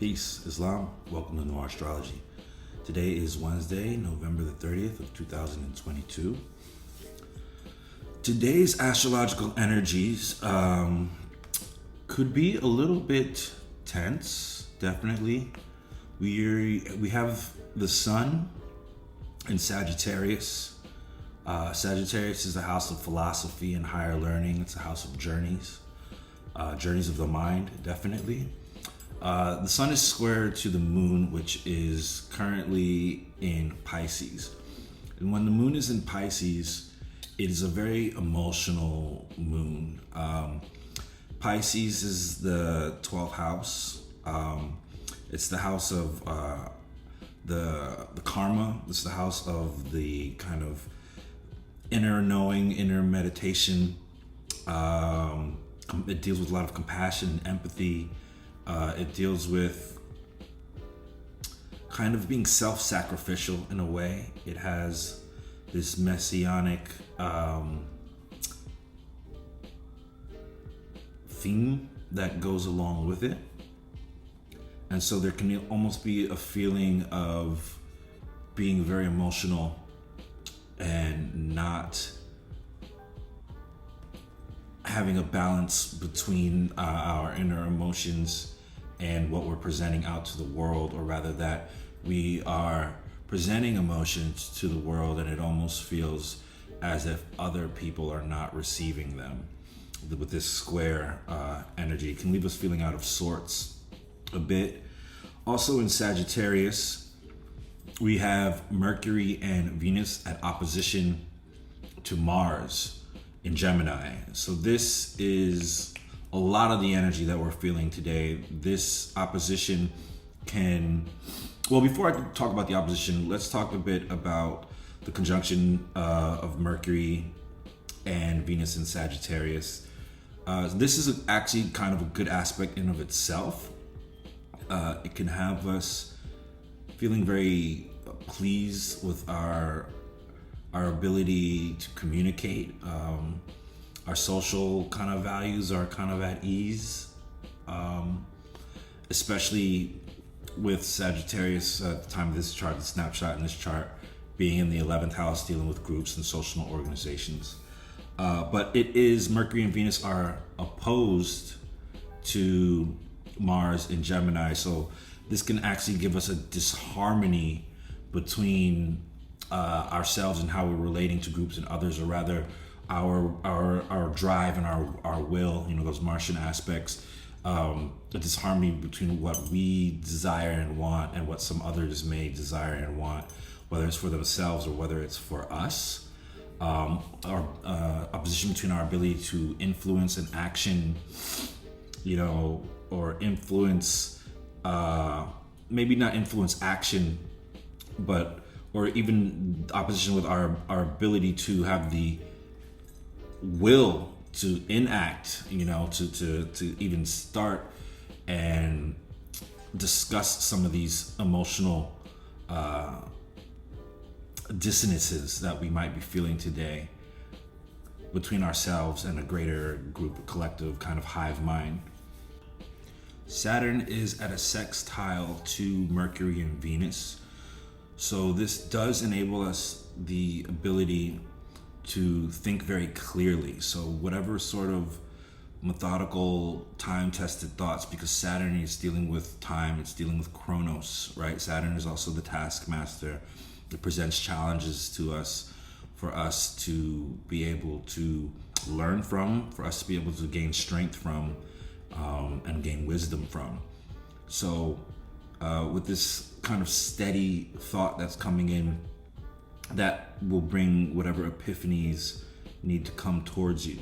Peace, Islam. Welcome to Nwar Astrology. Today is Wednesday, November the 30th of 2022. Today's astrological energies could be a little bit tense, definitely. We have the sun in Sagittarius. Sagittarius is the house of philosophy and higher learning. It's a house of journeys, journeys of the mind, definitely. The sun is square to the moon, which is currently in Pisces. And when the moon is in Pisces, it is a very emotional moon. Pisces is the 12th house. It's the house of the karma. It's the house of the kind of inner knowing, inner meditation. It deals with a lot of compassion and empathy. It deals with kind of being self-sacrificial in a way. It has this messianic theme that goes along with it. And so there can almost be a feeling of being very emotional and not having a balance between our inner emotions and what we're presenting out to the world, or rather that we are presenting emotions to the world and it almost feels as if other people are not receiving them. With this square energy, it can leave us feeling out of sorts a bit. Also in Sagittarius, we have Mercury and Venus at opposition to Mars in Gemini. So this is a lot of the energy that we're feeling today. This opposition before I talk about the opposition, let's talk a bit about the conjunction of Mercury and Venus in Sagittarius. This is actually kind of a good aspect in of itself. It can have us feeling very pleased with our ability to communicate. Our social kind of values are kind of at ease, especially with Sagittarius at the time of this chart, the snapshot in this chart, being in the 11th house, dealing with groups and social organizations. But it is Mercury and Venus are opposed to Mars in Gemini, so this can actually give us a disharmony between ourselves and how we're relating to groups and others, or rather our drive and our will, those Martian aspects, the disharmony between what we desire and want and what some others may desire and want, whether it's for themselves or whether it's for us. Our opposition between our ability to influence an action, or influence, maybe not influence action, or even opposition with our ability to have the will to enact, to even start and discuss some of these emotional dissonances that we might be feeling today between ourselves and a greater group, a collective kind of hive mind. Saturn is at a sextile to Mercury and Venus. So this does enable us the ability to think very clearly. So whatever sort of methodical, time-tested thoughts, because Saturn is dealing with time, it's dealing with Chronos, right? Saturn is also the taskmaster. It presents challenges to us, for us to be able to learn from, for us to be able to gain strength from, and gain wisdom from. So with this kind of steady thought that's coming in, that will bring whatever epiphanies need to come towards you.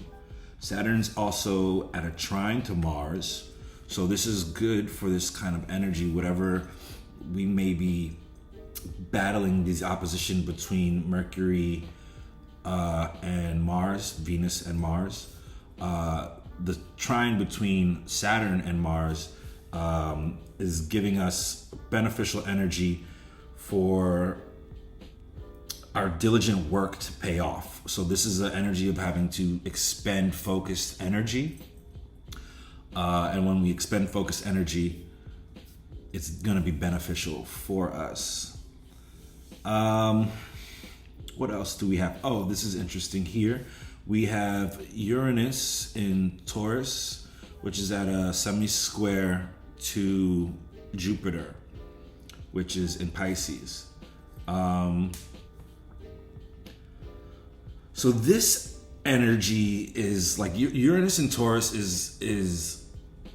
Saturn's also at a trine to Mars, so this is good for this kind of energy, whatever we may be battling, these opposition between Mercury and Mars, Venus and Mars. The trine between Saturn and Mars is giving us beneficial energy for our diligent work to pay off. So this is the energy of having to expend focused energy. And when we expend focused energy, it's going to be beneficial for us. What else do we have? Oh, this is interesting here. We have Uranus in Taurus, which is at a semi-square to Jupiter, which is in Pisces. So this energy is like Uranus in Taurus is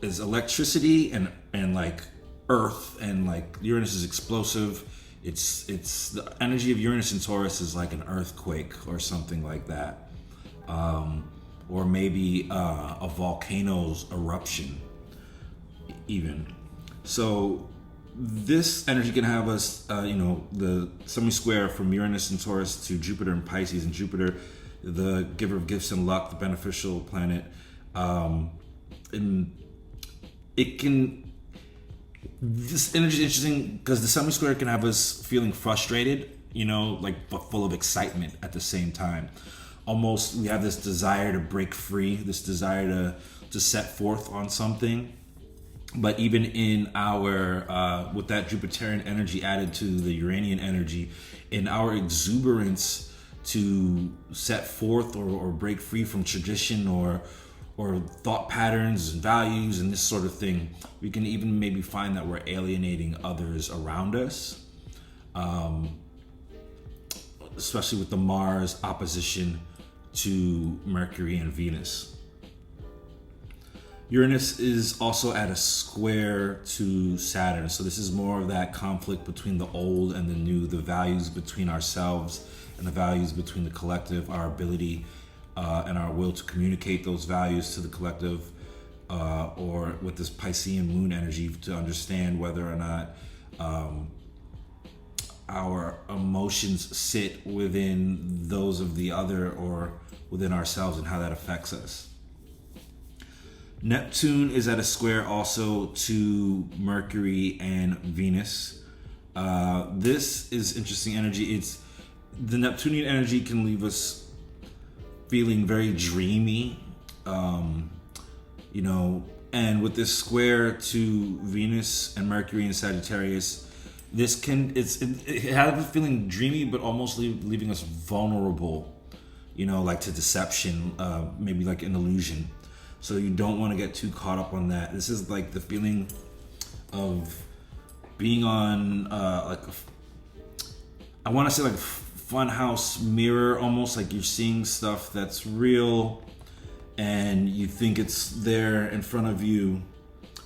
electricity and like earth, and like Uranus is explosive. It's the energy of Uranus in Taurus is like an earthquake or something like that, or maybe a volcano's eruption even. So this energy can have us, the semi-square from Uranus and Taurus to Jupiter and Pisces, and Jupiter, the giver of gifts and luck, the beneficial planet. And this energy is interesting because the semi-square can have us feeling frustrated, but full of excitement at the same time. Almost, we have this desire to break free, this desire to set forth on something. But even in our, with that Jupiterian energy added to the Uranian energy, in our exuberance to set forth or break free from tradition or thought patterns and values and this sort of thing, we can even maybe find that we're alienating others around us, especially with the Mars opposition to Mercury and Venus. Uranus is also at a square to Saturn. So this is more of that conflict between the old and the new, the values between ourselves and the values between the collective, our ability and our will to communicate those values to the collective, or with this Piscean moon energy to understand whether or not our emotions sit within those of the other or within ourselves and how that affects us. Neptune is at a square also to Mercury and Venus. This is interesting energy. The Neptunian energy can leave us feeling very dreamy, and with this square to Venus and Mercury and Sagittarius, it has a feeling dreamy, but almost leaving us vulnerable, like to deception, maybe like an illusion. So you don't want to get too caught up on that. This is like the feeling of being on I want to say like a funhouse mirror, almost like you're seeing stuff that's real and you think it's there in front of you.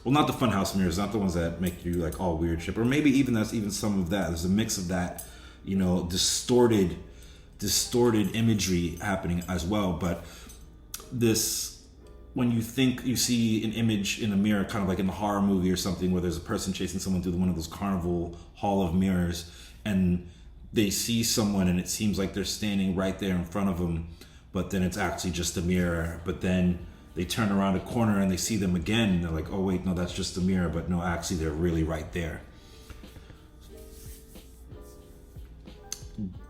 Well, not the funhouse mirrors, not the ones that make you like all weird shit, or maybe even that's even some of that. There's a mix of that, distorted imagery happening as well. But when you think you see an image in a mirror, kind of like in a horror movie or something, where there's a person chasing someone through one of those carnival hall of mirrors, and they see someone and it seems like they're standing right there in front of them, but then it's actually just a mirror. But then they turn around a corner and they see them again, and they're like, oh wait, no, that's just a mirror. But no, actually they're really right there.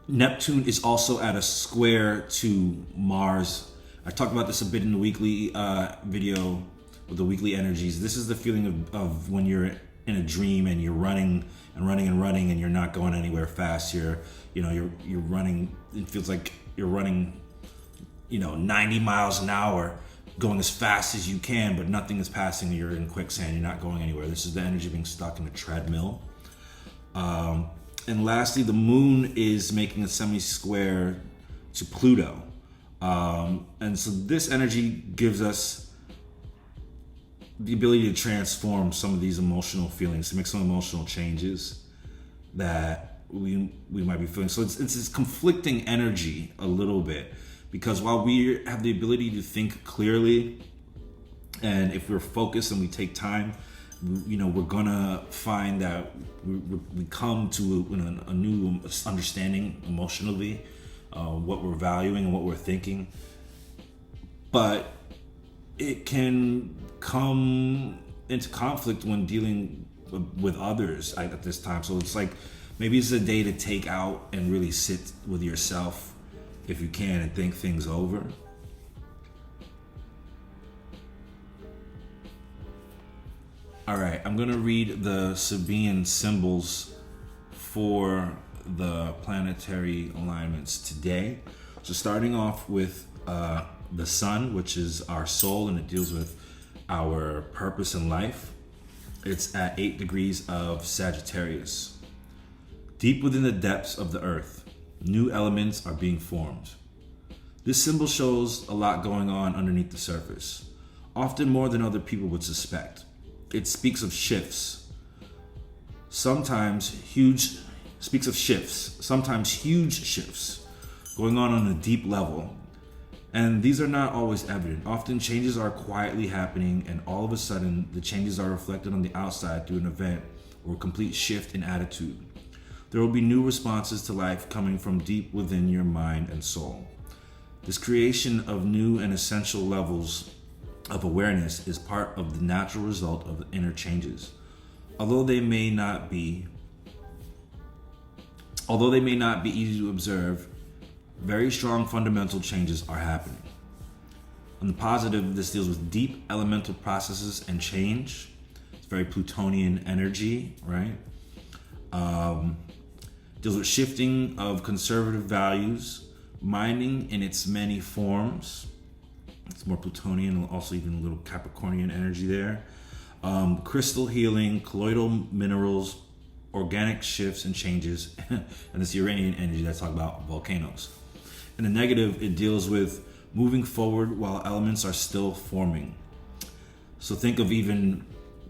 Neptune is also at a square to Mars. I talked about this a bit in the weekly video with the weekly energies. This is the feeling of when you're in a dream and you're running and running and running and you're not going anywhere fast. You're running. It feels like you're running, 90 miles an hour, going as fast as you can, but nothing is passing. You're in quicksand. You're not going anywhere. This is the energy of being stuck in a treadmill. And lastly, the moon is making a semi-square to Pluto. And so this energy gives us the ability to transform some of these emotional feelings, to make some emotional changes that we might be feeling. So it's this conflicting energy a little bit, because while we have the ability to think clearly, and if we're focused and we take time, we're gonna find that we come to a new understanding emotionally, what we're valuing and what we're thinking. But it can come into conflict when dealing with others at this time. So it's like, maybe it's a day to take out and really sit with yourself if you can and think things over. All right, I'm going to read the Sabian symbols for the planetary alignments today. So starting off with the sun, which is our soul, and it deals with our purpose in life. It's at 8 degrees of Sagittarius. Deep within the depths of the earth, new elements are being formed. This symbol shows a lot going on underneath the surface, often more than other people would suspect. It speaks of shifts, sometimes huge shifts going on a deep level. And these are not always evident. Often changes are quietly happening, and all of a sudden the changes are reflected on the outside through an event or a complete shift in attitude. There will be new responses to life coming from deep within your mind and soul. This creation of new and essential levels of awareness is part of the natural result of the inner changes. Although they may not be easy to observe, very strong fundamental changes are happening. On the positive, this deals with deep elemental processes and change. It's very Plutonian energy, right? Deals with shifting of conservative values, mining in its many forms. It's more Plutonian, also even a little Capricornian energy there. Crystal healing, colloidal minerals, organic shifts and changes, and this Uranian energy that's talking about volcanoes. In the negative, it deals with moving forward while elements are still forming. So think of even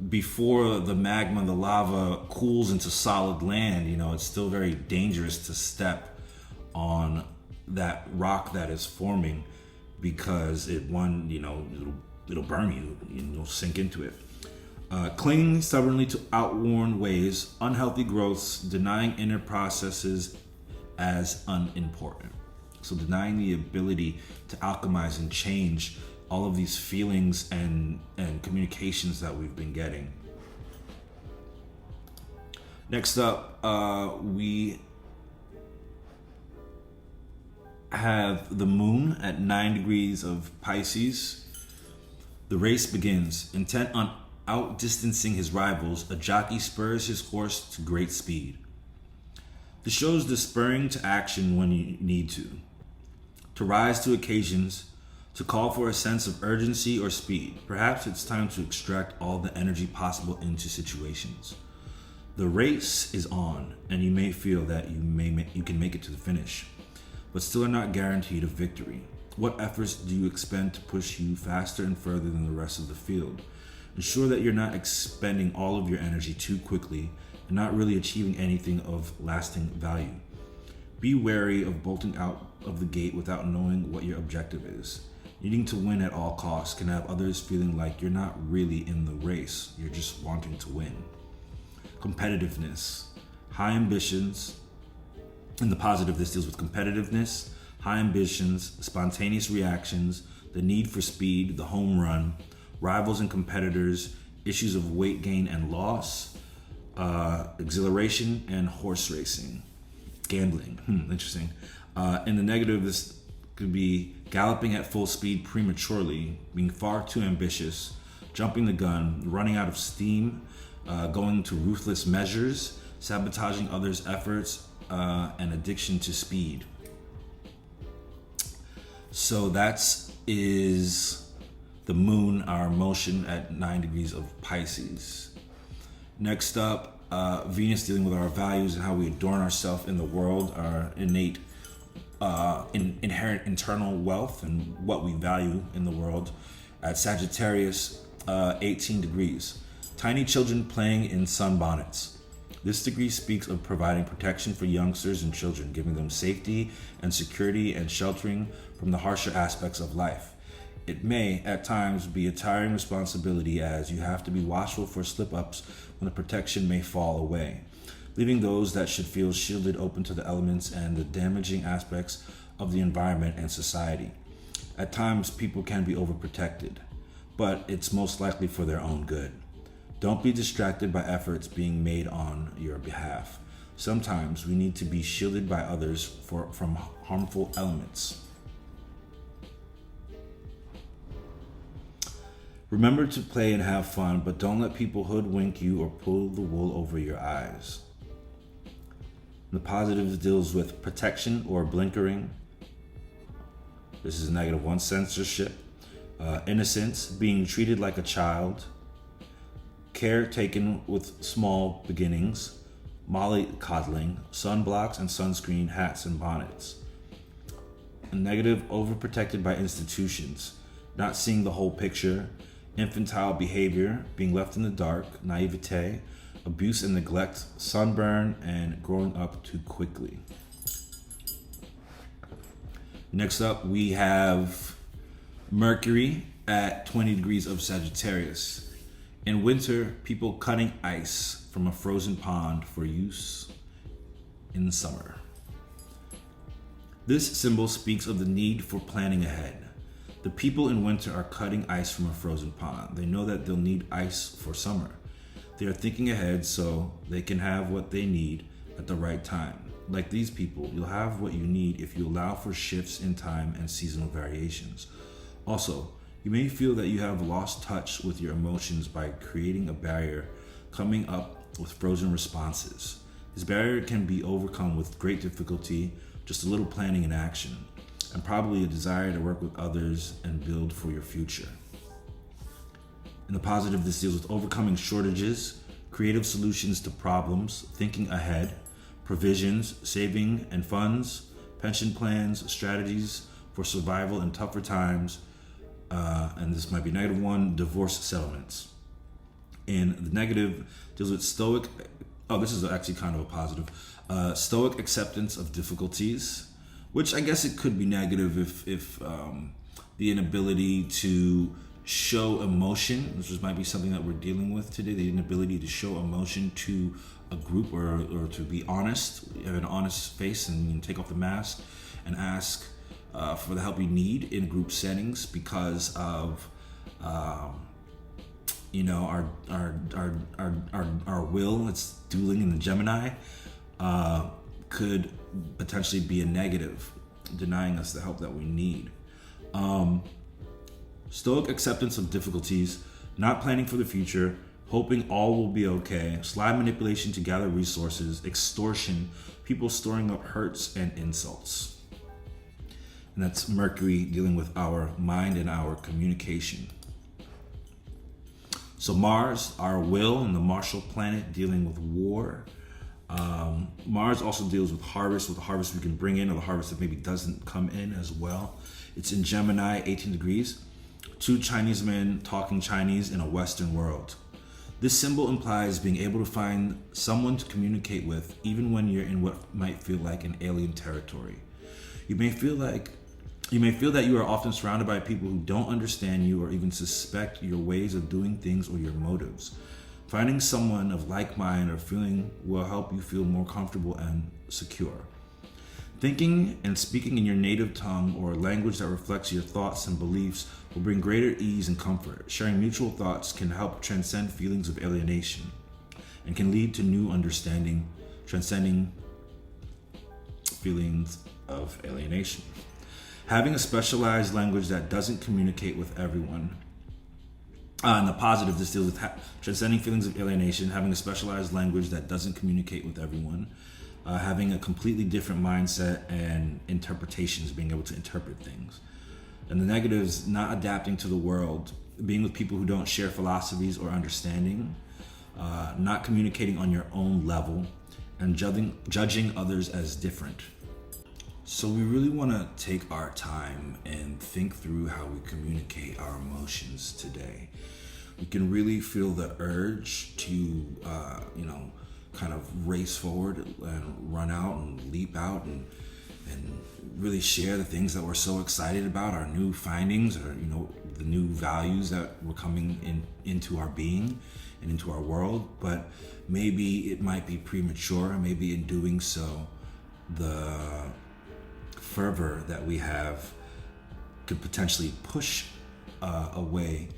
before the magma, the lava cools into solid land, it's still very dangerous to step on that rock that is forming, because it'll burn you, you'll sink into it. Clinging stubbornly to outworn ways, unhealthy growths, denying inner processes as unimportant. So denying the ability to alchemize and change all of these feelings and communications that we've been getting. Next up, we have the moon at 9 degrees of Pisces. The race begins. Intent on outdistancing his rivals, a jockey spurs his horse to great speed. This shows the spurring to action when you need to rise to occasions, to call for a sense of urgency or speed. Perhaps it's time to extract all the energy possible into situations. The race is on, and you may feel that you can make it to the finish, but still are not guaranteed of victory. What efforts do you expend to push you faster and further than the rest of the field? Ensure that you're not expending all of your energy too quickly and not really achieving anything of lasting value. Be wary of bolting out of the gate without knowing what your objective is. Needing to win at all costs can have others feeling like you're not really in the race, you're just wanting to win. Competitiveness, high ambitions. In the positive, this deals with competitiveness, high ambitions, spontaneous reactions, the need for speed, the home run, rivals and competitors, issues of weight gain and loss, exhilaration, and horse racing. Gambling, interesting. In the negative, this could be galloping at full speed prematurely, being far too ambitious, jumping the gun, running out of steam, going to ruthless measures, sabotaging others' efforts, and addiction to speed. So that is the moon, our motion at 9 degrees of Pisces. Next up, Venus, dealing with our values and how we adorn ourselves in the world, our innate, inherent internal wealth and what we value in the world. At Sagittarius, 18 degrees. Tiny children playing in sunbonnets. This degree speaks of providing protection for youngsters and children, giving them safety and security and sheltering from the harsher aspects of life. It may, at times, be a tiring responsibility, as you have to be watchful for slip-ups when the protection may fall away, leaving those that should feel shielded open to the elements and the damaging aspects of the environment and society. At times, people can be overprotected, but it's most likely for their own good. Don't be distracted by efforts being made on your behalf. Sometimes we need to be shielded by others from harmful elements. Remember to play and have fun, but don't let people hoodwink you or pull the wool over your eyes. The positive deals with protection or blinkering. This is -1, censorship. Innocence, being treated like a child. Care taken with small beginnings. Mollycoddling, sunblocks and sunscreen, hats and bonnets. Negative, overprotected by institutions, not seeing the whole picture. Infantile behavior, being left in the dark. Naivete, abuse and neglect. Sunburn, and growing up too quickly. Next up, we have Mercury at 20 degrees of Sagittarius. In winter, people cutting ice from a frozen pond for use in summer. This symbol speaks of the need for planning ahead. The people in winter are cutting ice from a frozen pond. They know that they'll need ice for summer. They are thinking ahead so they can have what they need at the right time. Like these people, you'll have what you need if you allow for shifts in time and seasonal variations. Also, you may feel that you have lost touch with your emotions by creating a barrier, coming up with frozen responses. This barrier can be overcome with great difficulty, just a little planning and action, and probably a desire to work with others and build for your future. In the positive, this deals with overcoming shortages, creative solutions to problems, thinking ahead, provisions, saving and funds, pension plans, strategies for survival in tougher times, and this might be -1, divorce settlements. And the negative deals with stoic, this is actually kind of a positive, stoic acceptance of difficulties, which I guess it could be negative if the inability to show emotion, which might be something that we're dealing with today, the inability to show emotion to a group or to be honest, have an honest face and take off the mask and ask for the help you need in group settings because of our will. It's dueling in the Gemini, could potentially be a negative, denying us the help that we need. Stoic acceptance of difficulties, not planning for the future, hoping all will be okay, sly manipulation to gather resources, extortion, people storing up hurts and insults. And that's Mercury dealing with our mind and our communication. So Mars, our will, and the martial planet dealing with war. Mars also deals with the harvest we can bring in or the harvest that maybe doesn't come in as well. It's in Gemini, 18 degrees. 2 Chinese men talking Chinese in a Western world. This symbol implies being able to find someone to communicate with even when you're in what might feel like an alien territory. You may feel that you are often surrounded by people who don't understand you or even suspect your ways of doing things or your motives. Finding someone of like mind or feeling will help you feel more comfortable and secure. Thinking and speaking in your native tongue or a language that reflects your thoughts and beliefs will bring greater ease and comfort. Sharing mutual thoughts can help transcend feelings of alienation and can lead to new understanding, transcending feelings of alienation. Having a specialized language that doesn't communicate with everyone. And the positive, this deals with transcending feelings of alienation, having a specialized language that doesn't communicate with everyone, having a completely different mindset and interpretations, being able to interpret things. And the negatives, not adapting to the world, being with people who don't share philosophies or understanding, not communicating on your own level, and judging others as different. So we really want to take our time and think through how we communicate our emotions today. We can really feel the urge to, kind of race forward and run out and leap out and really share the things that we're so excited about, our new findings or, the new values that were coming into our being and into our world. But maybe it might be premature. Maybe in doing so, the fervor that we have could potentially push away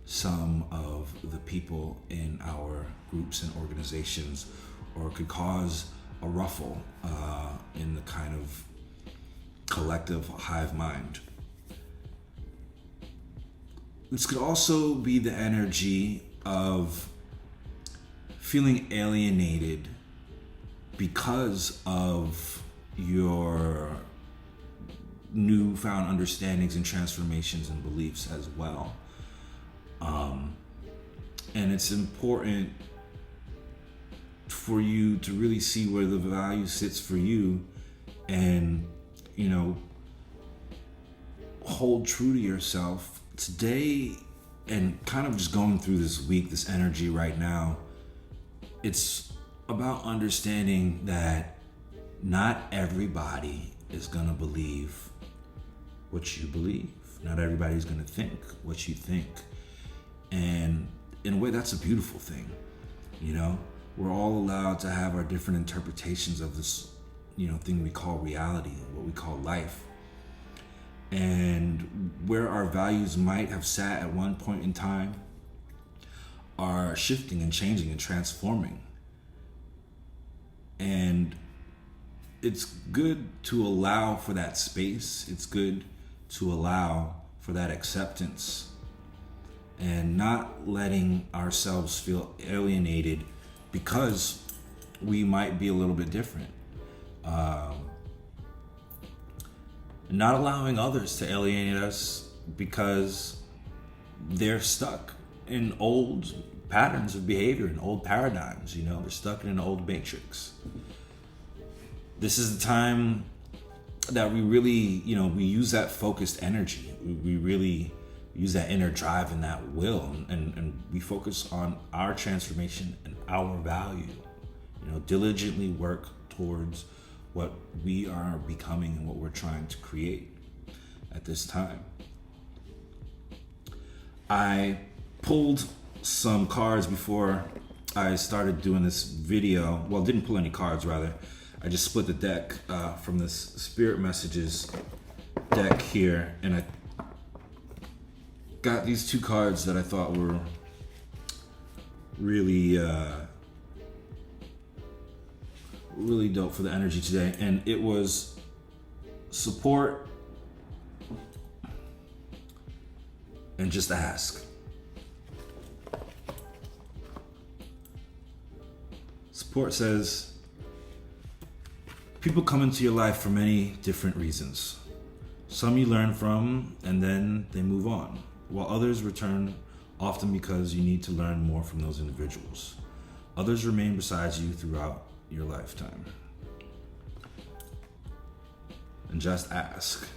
some of the people in our groups and organizations, or could cause a ruffle in the kind of collective hive mind. This could also be the energy of feeling alienated because of your newfound understandings and transformations and beliefs as well. And it's important for you to really see where the value sits for you and, hold true to yourself today. And kind of just going through this week, this energy right now, it's about understanding that not everybody is going to believe what you believe. Not everybody's going to think what you think. And in a way, that's a beautiful thing. We're all allowed to have our different interpretations of this, thing we call reality, what we call life. And where our values might have sat at one point in time are shifting and changing and transforming. And it's good to allow for that space. It's good to allow for that acceptance and not letting ourselves feel alienated because we might be a little bit different. Not allowing others to alienate us because they're stuck in old patterns of behavior and old paradigms. They're stuck in an old matrix. This is the time that we really, we use that focused energy. We really use that inner drive and that will, and we focus on our transformation and our value. Diligently work towards what we are becoming and what we're trying to create at this time. I pulled some cards before I started doing this video. Well, didn't pull any cards, rather. I just split the deck from this Spirit Messages deck here, and I got these two cards that I thought were really really dope for the energy today. And it was support and just ask. Support says, people come into your life for many different reasons. Some you learn from and then they move on, while others return often because you need to learn more from those individuals. Others remain beside you throughout your lifetime. And just ask.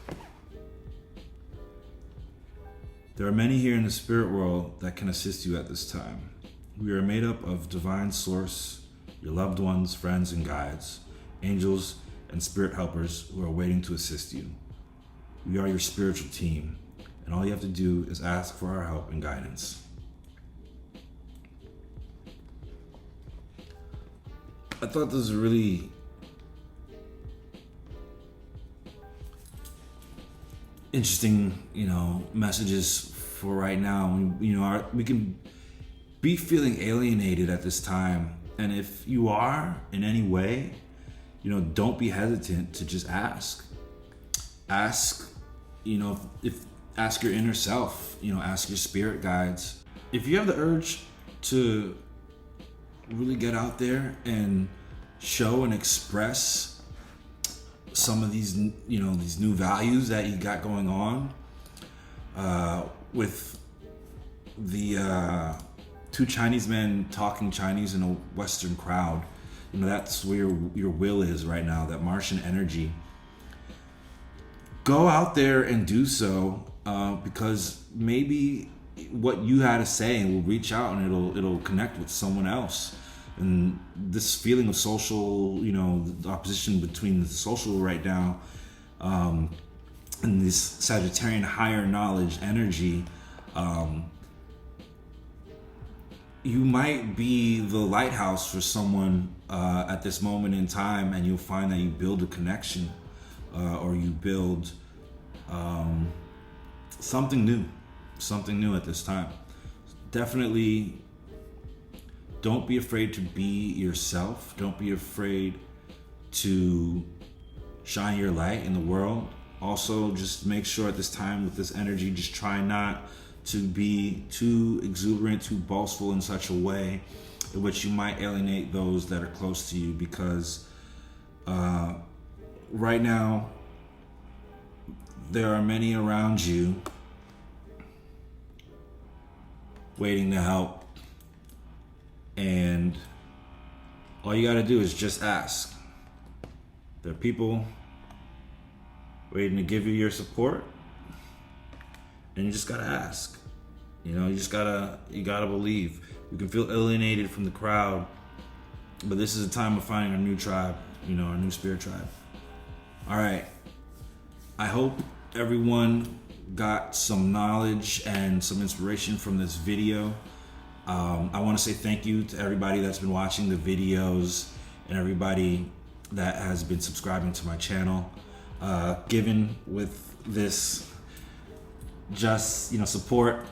There are many here in the spirit world that can assist you at this time. We are made up of divine source, your loved ones, friends, and guides, angels, and spirit helpers who are waiting to assist you. We are your spiritual team, and all you have to do is ask for our help and guidance. I thought this was really interesting, messages for right now. We can be feeling alienated at this time, and if you are in any way, don't be hesitant to just ask. Ask, ask your inner self, ask your spirit guides. If you have the urge to really get out there and show and express some of these, these new values that you got going on, with the two Chinese men talking Chinese in a Western crowd, that's where your will is right now, that Martian energy. Go out there and do so, because maybe what you had to say will reach out and it'll connect with someone else. And this feeling of social, the opposition between the social right now, and this Sagittarian higher knowledge energy, you might be the lighthouse for someone at this moment in time, and you'll find that you build a connection, or you build something new at this time. Definitely don't be afraid to be yourself. Don't be afraid to shine your light in the world. Also, just make sure at this time with this energy, just try not to be too exuberant, too boastful in such a way in which you might alienate those that are close to you, because right now there are many around you waiting to help, and all you got to do is just ask. There are people waiting to give you your support, and you just gotta ask. You gotta believe. You can feel alienated from the crowd, but this is a time of finding our new tribe, our new spirit tribe. All right. I hope everyone got some knowledge and some inspiration from this video. I want to say thank you to everybody that's been watching the videos and everybody that has been subscribing to my channel. Given with this just support,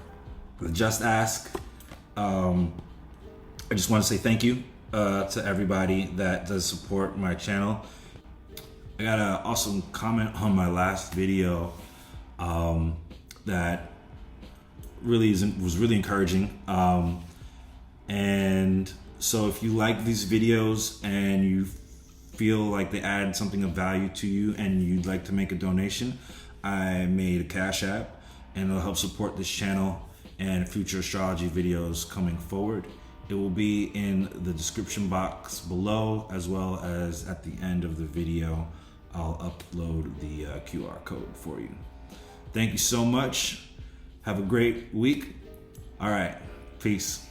just ask. I just want to say thank you to everybody that does support my channel. I got an awesome comment on my last video that was really encouraging. And so if you like these videos and you feel like they add something of value to you and you'd like to make a donation, I made a Cash App, and it'll help support this channel and future astrology videos coming forward. It will be in the description box below, as well as at the end of the video. I'll upload the QR code for you. Thank you so much. Have a great week. All right, peace.